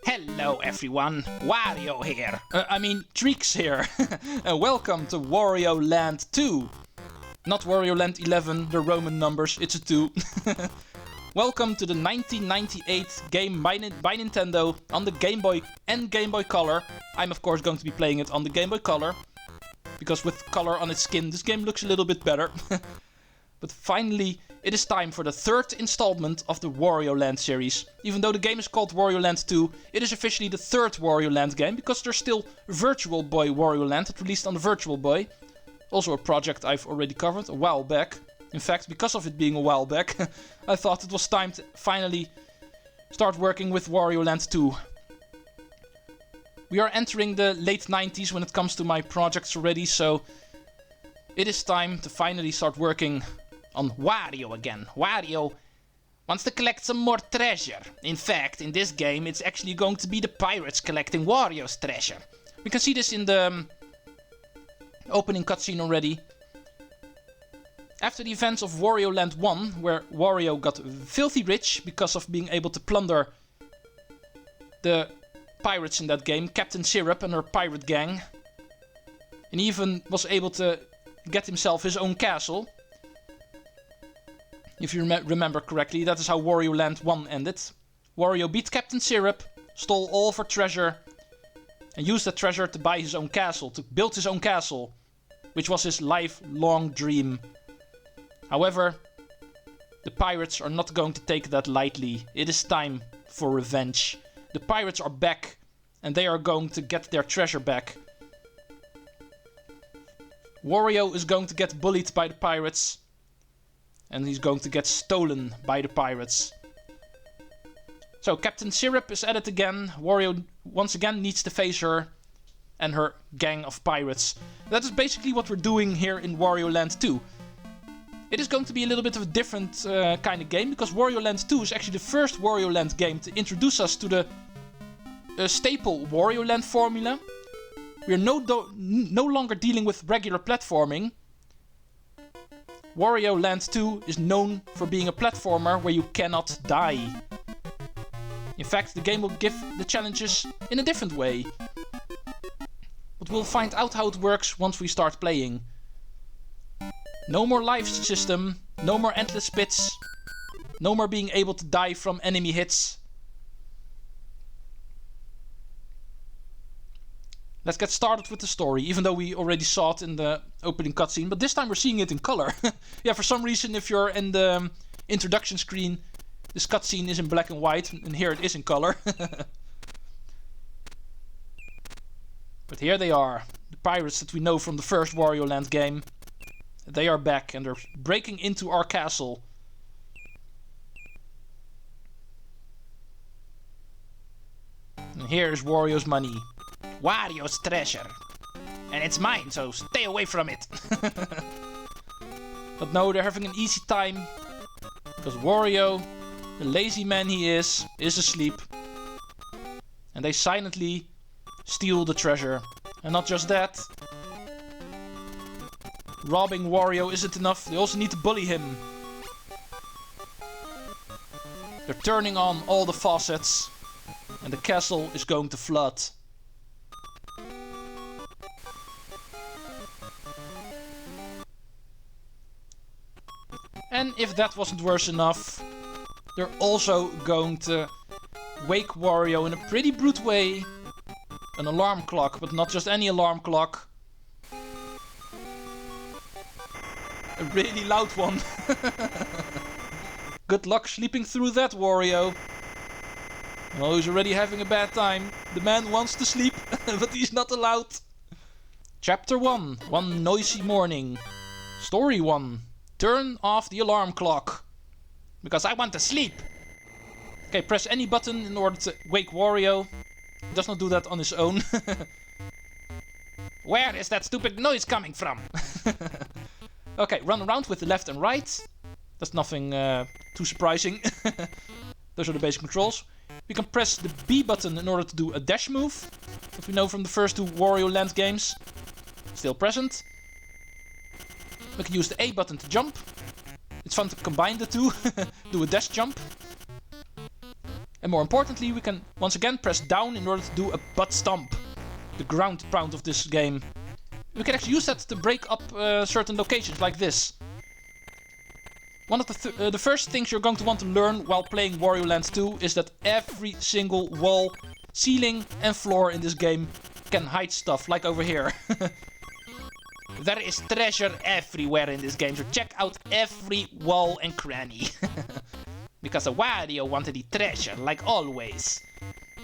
Hello everyone, Wario here. Treecks here. And welcome to Wario Land 2. Not Wario Land 11, the Roman numbers, it's a 2. Welcome to the 1998 game by Nintendo on the Game Boy and Game Boy Color. I'm of course going to be playing it on the Game Boy Color, because with color on its skin this game looks a little bit better. But finally, it is time for the third installment of the Wario Land series. Even though the game is called Wario Land 2, it is officially the third Wario Land game, because there's still Virtual Boy Wario Land that released on the Virtual Boy. Also a project I've already covered a while back. In fact, because of it being a while back, I thought it was time to finally start working with Wario Land 2. We are entering the late 90s when it comes to my projects already, so it is time to finally start working on Wario again. Wario wants to collect some more treasure. In fact, in this game it's actually going to be the pirates collecting Wario's treasure. We can see this in the opening cutscene already. After the events of Wario Land 1, where Wario got filthy rich because of being able to plunder the pirates in that game, Captain Syrup and her pirate gang, and he even was able to get himself his own castle. If you remember correctly, that is how Wario Land 1 ended. Wario beat Captain Syrup, stole all of her treasure, and used that treasure to buy his own castle, to build his own castle, which was his lifelong dream. However, the pirates are not going to take that lightly. It is time for revenge. The pirates are back, and they are going to get their treasure back. Wario is going to get bullied by the pirates, and he's going to get stolen by the pirates. So Captain Syrup is at it again. Wario once again needs to face her and her gang of pirates. That is basically what we're doing here in Wario Land 2. It is going to be a little bit of a different kind of game, because Wario Land 2 is actually the first Wario Land game to introduce us to the staple Wario Land formula. We are no longer dealing with regular platforming. Wario Land 2 is known for being a platformer where you cannot die. In fact, the game will give the challenges in a different way. But we'll find out how it works once we start playing. No more life system, no more endless pits, no more being able to die from enemy hits. Let's get started with the story, even though we already saw it in the opening cutscene, but this time we're seeing it in color. Yeah, for some reason, if you're in the introduction screen, this cutscene is in black and white, and here it is in color. But here they are, the pirates that we know from the first Wario Land game. They are back, and they're breaking into our castle. And here is Wario's money. Wario's treasure. And it's mine, so stay away from it. But no, they're having an easy time, because Wario, the lazy man he is asleep. And they silently steal the treasure. And not just that. Robbing Wario isn't enough, they also need to bully him. They're turning on all the faucets, and the castle is going to flood. And if that wasn't worse enough, they're also going to wake Wario in a pretty brute way. An alarm clock, but not just any alarm clock. A really loud one. Good luck sleeping through that, Wario. Oh, he's already having a bad time. The man wants to sleep, but he's not allowed. Chapter 1. One noisy morning. Story 1. Turn off the alarm clock. Because I want to sleep. Okay, press any button in order to wake Wario. He does not do that on his own. Where is that stupid noise coming from? Okay, run around with the left and right. That's nothing too surprising. Those are the basic controls. We can press the B button in order to do a dash move, that we know from the first 2 Wario Land games. Still present. We can use the A button to jump. It's fun to combine the two, do a dash jump. And more importantly, we can once again press down in order to do a butt stomp. The ground pound of this game. We can actually use that to break up certain locations like this. One of the first things you're going to want to learn while playing Wario Land 2 is that every single wall, ceiling and floor in this game can hide stuff, like over here. There is treasure everywhere in this game, so check out every wall and cranny. Because a Wario wanted the treasure, like always.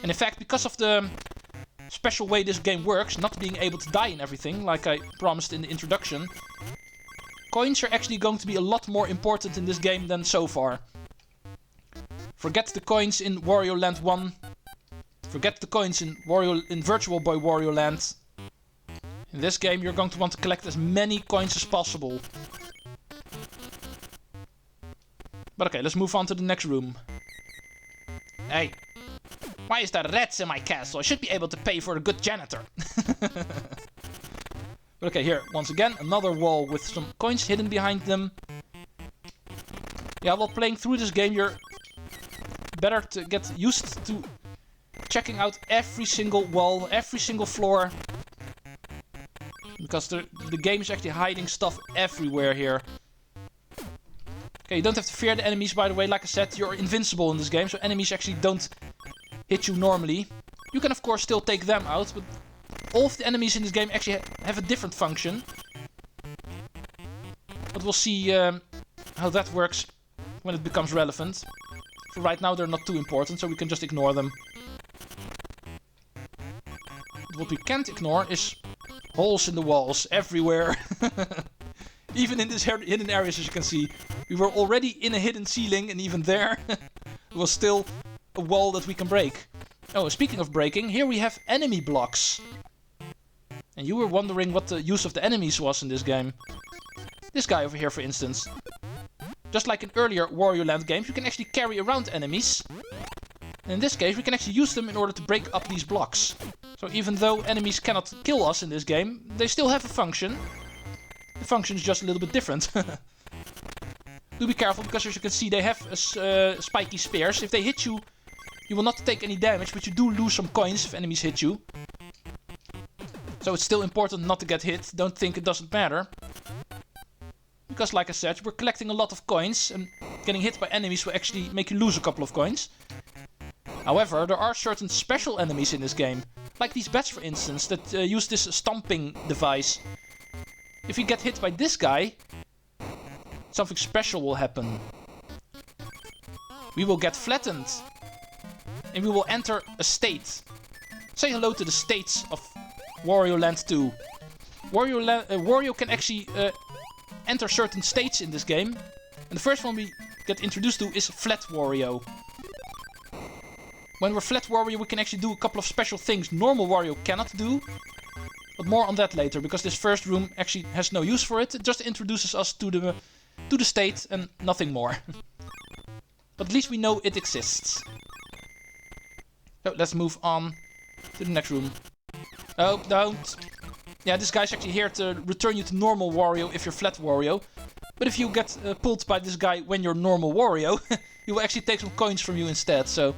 And in fact, because of the special way this game works, not being able to die and everything, like I promised in the introduction, coins are actually going to be a lot more important in this game than so far. Forget the coins in Wario Land 1. Forget the coins in Virtual Boy Wario Land. In this game you're going to want to collect as many coins as possible. But okay, let's move on to the next room. Hey, why is there rats in my castle? I should be able to pay for a good janitor. But okay, here, once again, another wall with some coins hidden behind them. Yeah, while playing through this game, you're better to get used to checking out every single wall, every single floor. Because the game is actually hiding stuff everywhere here. Okay, you don't have to fear the enemies, by the way. Like I said, you're invincible in this game, so enemies actually don't hit you normally. You can, of course, still take them out, but all of the enemies in this game actually have a different function. But we'll see how that works when it becomes relevant. For right now, they're not too important, so we can just ignore them. But what we can't ignore is holes in the walls everywhere. Even in these hidden areas, as you can see. We were already in a hidden ceiling, and even there was still a wall that we can break. Oh, speaking of breaking, here we have enemy blocks. And you were wondering what the use of the enemies was in this game. This guy over here, for instance. Just like in earlier Wario Land games, you can actually carry around enemies. And in this case, we can actually use them in order to break up these blocks. So even though enemies cannot kill us in this game, they still have a function. The function is just a little bit different. Do be careful, because as you can see, they have spiky spears. If they hit you, you will not take any damage, but you do lose some coins if enemies hit you. So it's still important not to get hit. Don't think it doesn't matter. Because like I said, we're collecting a lot of coins, and getting hit by enemies will actually make you lose a couple of coins. However, there are certain special enemies in this game. Like these bats, for instance, that use this stomping device. If you get hit by this guy, something special will happen. We will get flattened. And we will enter a state. Say hello to the states of Wario Land 2. Wario can actually enter certain states in this game. And the first one we get introduced to is Flat Wario. When we're Flat Wario, we can actually do a couple of special things normal Wario cannot do. But more on that later, because this first room actually has no use for it. It just introduces us to the state and nothing more. But at least we know it exists. So let's move on to the next room. Oh, don't. Yeah, this guy's actually here to return you to normal Wario if you're Flat Wario. But if you get pulled by this guy when you're normal Wario, he will actually take some coins from you instead, so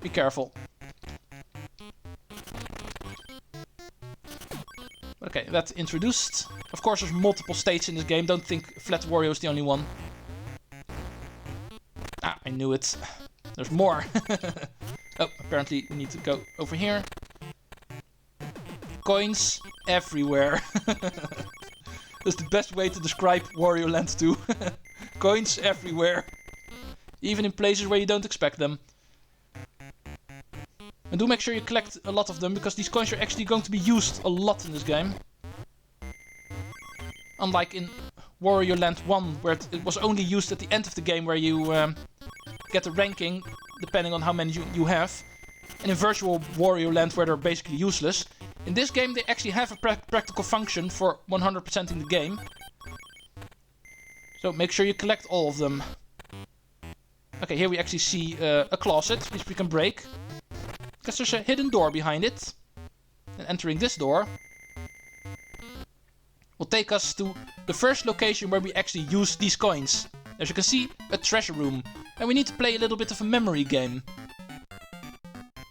be careful. Okay, that's introduced. Of course, there's multiple states in this game. Don't think Flat Wario is the only one. Ah, I knew it. There's more. Oh, apparently we need to go over here. Coins everywhere. That's the best way to describe Wario Land 2. Coins everywhere. Even in places where you don't expect them. And do make sure you collect a lot of them, because these coins are actually going to be used a lot in this game. Unlike in Wario Land 1, where it was only used at the end of the game, where you get a ranking depending on how many you have. And in Virtual Wario Land, where they're basically useless. In this game, they actually have a practical function for 100% in the game. So make sure you collect all of them. Okay, here we actually see a closet, which we can break. Because there's a hidden door behind it. And entering this door will take us to the first location where we actually use these coins. As you can see, a treasure room. And we need to play a little bit of a memory game.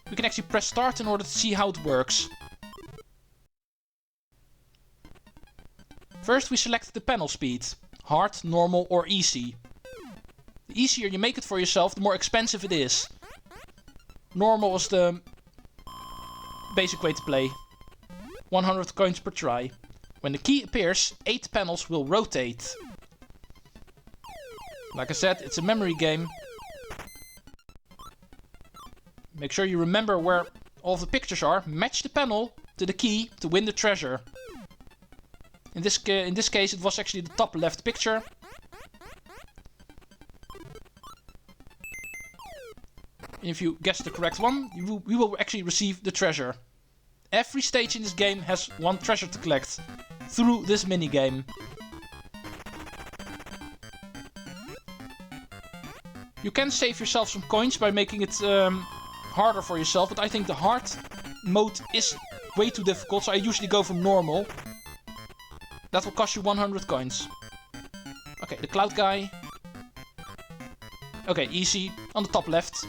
We can actually press start in order to see how it works. First we select the panel speed. Hard, normal or easy. The easier you make it for yourself, the more expensive it is. Normal is the basic way to play. 100 coins per try. When the key appears, 8 panels will rotate. Like I said, it's a memory game. Make sure you remember where all of the pictures are. Match the panel to the key to win the treasure. In this case, it was actually the top left picture. If you guess the correct one, we will actually receive the treasure. Every stage in this game has one treasure to collect through this minigame. You can save yourself some coins by making it harder for yourself, but I think the hard mode is way too difficult, so I usually go for normal. That will cost you 100 coins. Okay, the cloud guy. Okay, easy, on the top left.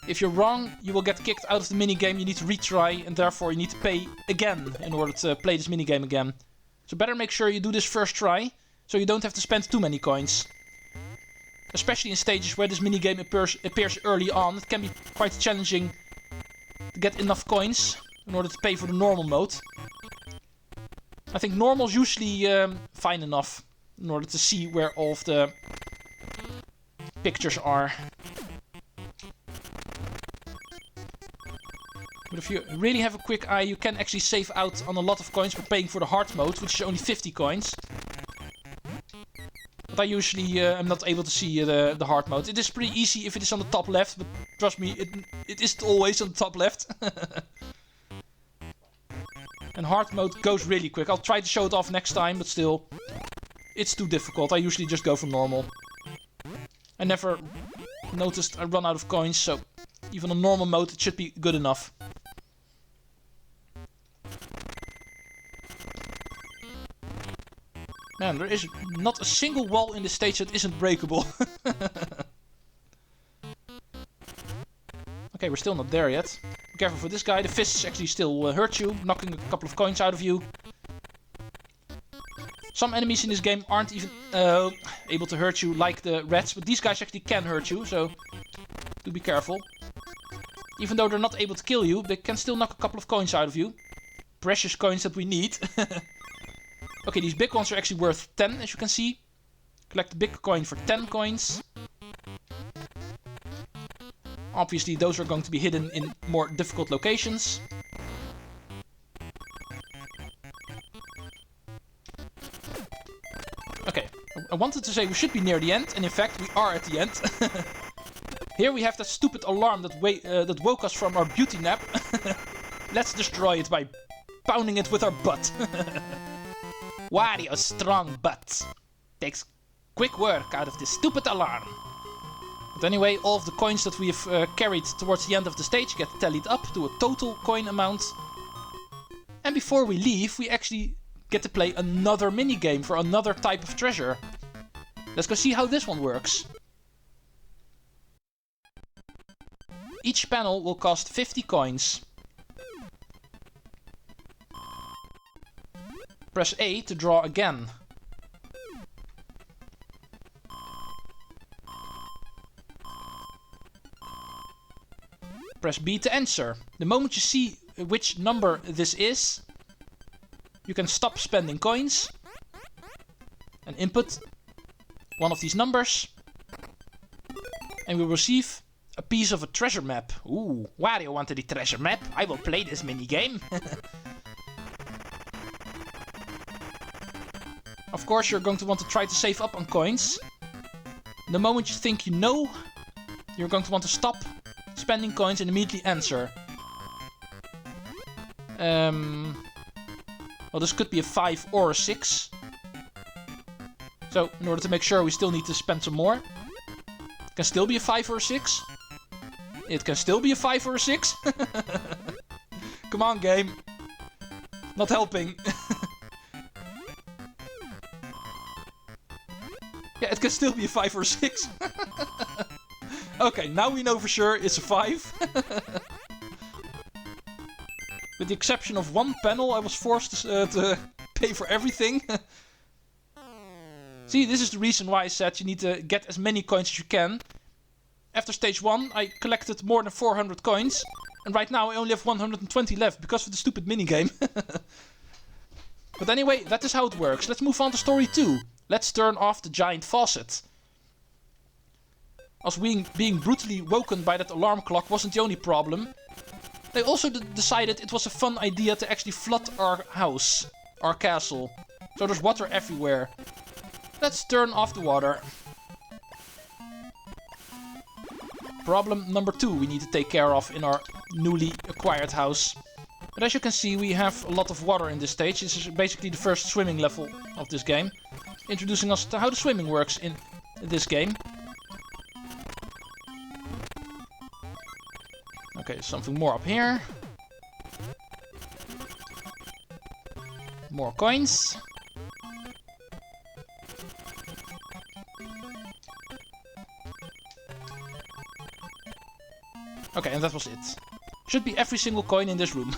If you're wrong, you will get kicked out of the minigame, you need to retry, and therefore you need to pay again in order to play this minigame again. So better make sure you do this first try, so you don't have to spend too many coins. Especially in stages where this minigame appears early on, it can be quite challenging to get enough coins in order to pay for the normal mode. I think normal's usually fine enough in order to see where all of the pictures are. But if you really have a quick eye, you can actually save out on a lot of coins for paying for the hard mode, which is only 50 coins. But I usually am not able to see the hard mode. It is pretty easy if it is on the top left, but trust me, it isn't always on the top left. And hard mode goes really quick. I'll try to show it off next time, but still, it's too difficult. I usually just go for normal. I never noticed I run out of coins, so even on normal mode it should be good enough. Man, there is not a single wall in this stage that isn't breakable. Okay, we're still not there yet. Be careful for this guy. The fists actually still hurt you, knocking a couple of coins out of you. Some enemies in this game aren't even able to hurt you like the rats, but these guys actually can hurt you, so do be careful. Even though they're not able to kill you, they can still knock a couple of coins out of you. Precious coins that we need. Okay, these big ones are actually worth 10, as you can see. Collect the big coin for 10 coins. Obviously, those are going to be hidden in more difficult locations. Okay, I wanted to say we should be near the end, and in fact, we are at the end. Here we have that stupid alarm that woke us from our beauty nap. Let's destroy it by pounding it with our butt. Wario's strong butt takes quick work out of this stupid alarm. But anyway, all of the coins that we have carried towards the end of the stage get tallied up to a total coin amount. And before we leave, we actually get to play another minigame for another type of treasure. Let's go see how this one works. Each panel will cost 50 coins. Press A to draw again. Press B to answer. The moment you see which number this is, you can stop spending coins and input one of these numbers, and we'll receive a piece of a treasure map. Ooh, Wario wanted the treasure map. I will play this minigame. Of course, you're going to want to try to save up on coins. The moment you think you know, you're going to want to stop spending coins and immediately answer. Well, this could be a 5 or a 6. So, in order to make sure, we still need to spend some more. Can still be a 5 or a 6. It can still be a 5 or a 6. Come on, game. Not helping. Yeah, it can still be a 5 or a 6. Okay, now we know for sure it's a 5. With the exception of one panel, I was forced to pay for everything. See, this is the reason why I said you need to get as many coins as you can. After stage 1, I collected more than 400 coins. And right now I only have 120 left because of the stupid minigame. But anyway, that is how it works. Let's move on to story 2. Let's turn off the giant faucet. Us being brutally woken by that alarm clock wasn't the only problem. They also decided it was a fun idea to actually flood our house, our castle. So there's water everywhere. Let's turn off the water. Problem number 2 we need to take care of in our newly acquired house. But as you can see, we have a lot of water in this stage. This is basically the first swimming level of this game. Introducing us to how the swimming works in this game. Okay, something more up here. More coins. Okay, and that was it. Should be every single coin in this room.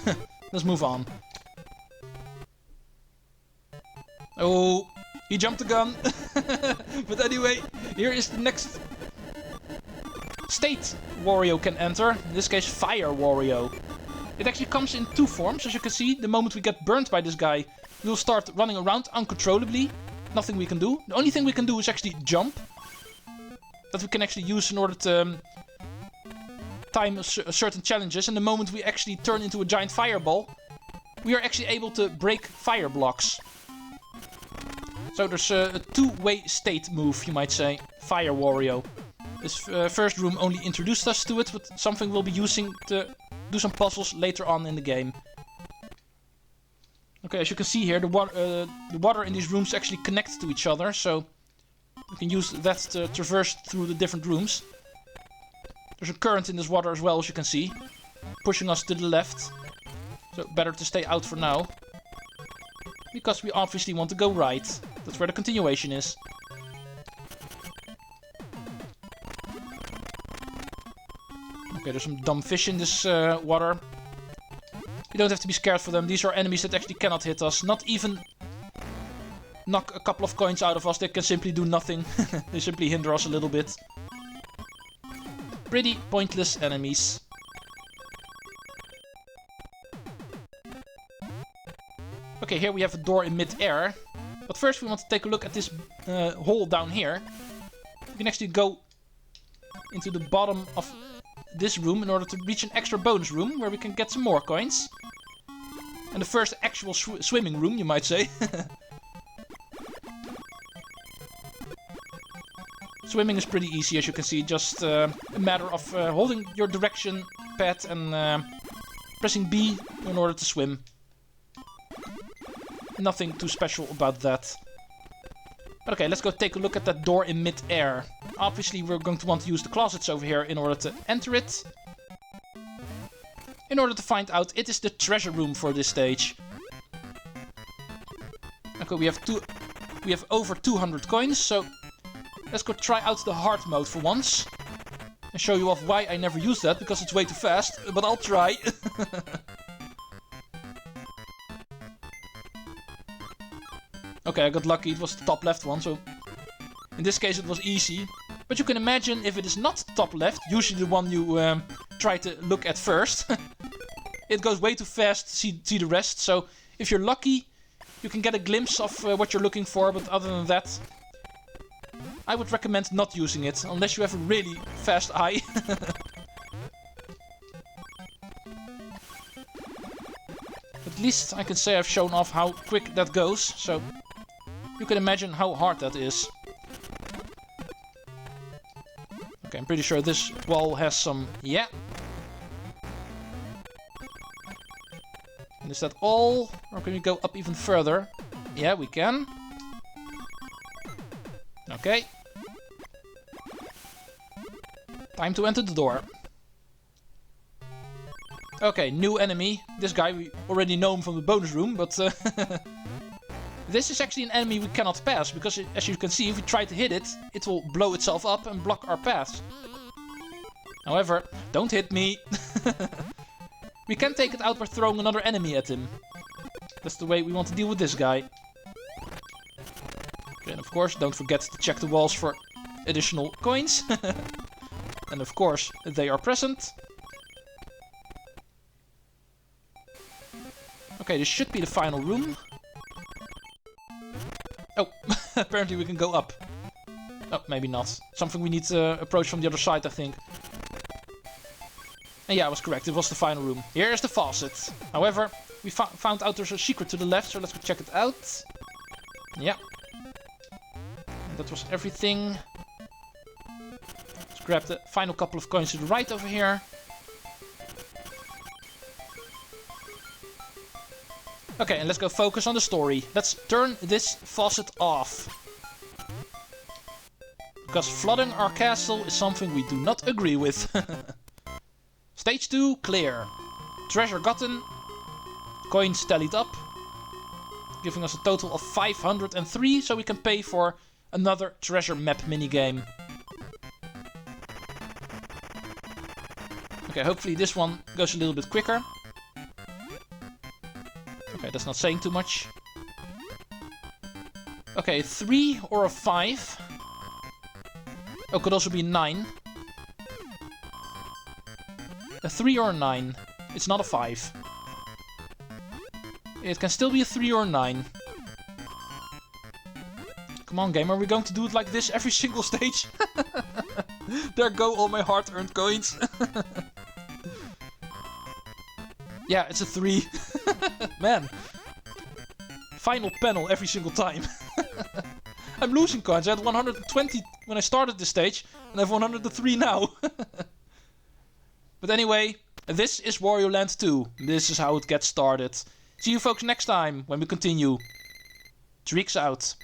Let's move on. Oh, he jumped the gun. But anyway, here is the next state Wario can enter. In this case, Fire Wario. It actually comes in 2 forms. As you can see, the moment we get burnt by this guy, we'll start running around uncontrollably. Nothing we can do. The only thing we can do is actually jump. That we can actually use in order to time certain challenges. And the moment we actually turn into a giant fireball, we are actually able to break fire blocks. So there's a 2-way state move, you might say. Fire Wario. This first room only introduced us to it, but something we'll be using to do some puzzles later on in the game. Okay, as you can see here, the water in these rooms actually connect to each other, so we can use that to traverse through the different rooms. There's a current in this water as well, as you can see, pushing us to the left. So better to stay out for now, because we obviously want to go right. That's where the continuation is. Okay, there's some dumb fish in this water. You don't have to be scared for them. These are enemies that actually cannot hit us. Not even knock a couple of coins out of us. They can simply do nothing. They simply hinder us a little bit. Pretty pointless enemies. Okay, here we have a door in mid-air. But first we want to take a look at this hole down here. We can actually go into the bottom of this room in order to reach an extra bonus room where we can get some more coins. And the first actual swimming room, you might say. Swimming is pretty easy, as you can see. Just a matter of holding your direction pad and pressing B in order to swim. Nothing too special about that. But okay, let's go take a look at that door in mid-air. Obviously, we're going to want to use the closets over here in order to enter it. In order to find out, it is the treasure room for this stage. Okay, we have over 200 coins, so let's go try out the hard mode for once. And show you off why I never use that, because it's way too fast, but I'll try. Okay, I got lucky, it was the top left one, so in this case it was easy. But you can imagine if it is not top left, usually the one you try to look at first, it goes way too fast to see the rest. So if you're lucky, you can get a glimpse of what you're looking for, but other than that, I would recommend not using it, unless you have a really fast eye. At least I can say I've shown off how quick that goes, so you can imagine how hard that is. Okay, I'm pretty sure this wall has some... Yeah. And is that all? Or can we go up even further? Yeah, we can. Time to enter the door. Okay, new enemy. This guy, we already know him from the bonus room, but this is actually an enemy we cannot pass, because as you can see, if we try to hit it, it will blow itself up and block our path. However, don't hit me. We can take it out by throwing another enemy at him. That's the way we want to deal with this guy. Okay, and of course, don't forget to check the walls for additional coins. And of course, they are present. Okay, this should be the final room. Oh, apparently we can go up. Oh, maybe not. Something we need to approach from the other side, I think. And yeah, I was correct. It was the final room. Here is the faucet. However, we found out there's a secret to the left, so let's go check it out. Yeah. And that was everything. Let's grab the final couple of coins to the right over here. Okay, and let's go focus on the story. Let's turn this faucet off. Because flooding our castle is something we do not agree with. Stage 2, clear. Treasure gotten. Coins tallied up. Giving us a total of 503, so we can pay for another treasure map minigame. Okay, hopefully this one goes a little bit quicker. Okay, that's not saying too much. Okay, 3 or a 5. Oh, could also be 9. A 3 or a 9. It's not a 5. It can still be a 3 or a 9. Come on, game, are we going to do it like this every single stage? There go all my hard-earned coins. Yeah, it's a 3. Man. Final panel every single time. I'm losing coins. I had 120 when I started this stage, and I have 103 now. But anyway, this is Wario Land 2. This is how it gets started. See you folks next time when we continue. Treecks out.